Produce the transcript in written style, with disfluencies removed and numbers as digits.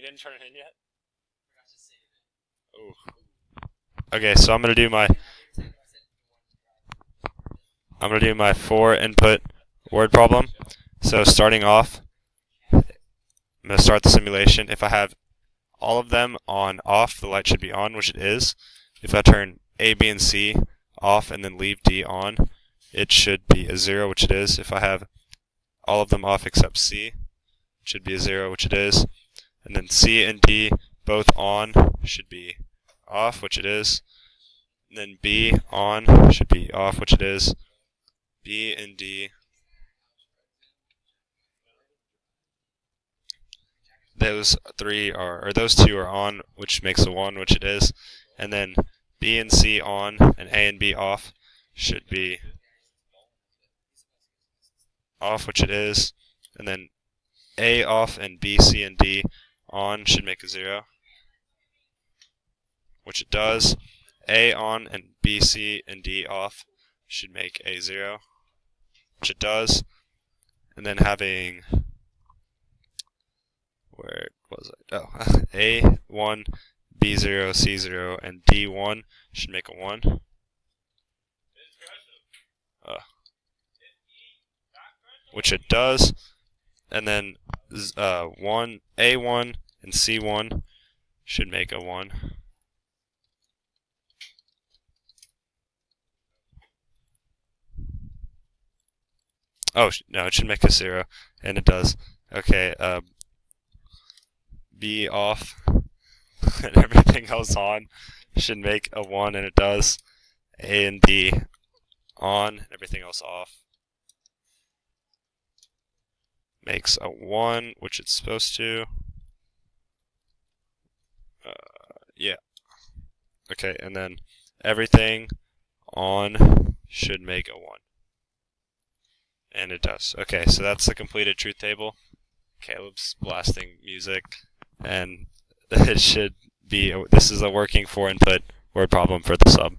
didn't turn it in yet? Ooh. Okay, so I'm gonna do my 4-input word problem. So starting off, I'm gonna start the simulation. If I have all of them on off, the light should be on, which it is. If I turn A, B, and C off and then leave D on, it should be a 0, which it is. If I have all of them off except C, it should be a 0, which it is. And then C and D both on should be off, which it is. And then B on should be off, which it is. B and D, those two are on, which makes a 1, which it is. And then B and C on and A and B off should be off, which it is. And then A off and B, C, and D on should make a 0, which it does. A on and B, C, and D off should make a 0, which it does. And then having, where was it? Oh, A1, B0, C0, and D1 should make a 1. Which it does. And then A1 and C1 should make a 1. Oh, no, it should make a 0, and it does. Okay, B off and everything else on should make a 1, and it does. A and D on, everything else off, makes a 1, which it's supposed to. Yeah. Okay, and then everything on should make a 1. And it does. Okay, so that's the completed truth table. Caleb's blasting music, and it should be, this is a working 4-input word problem for the sub.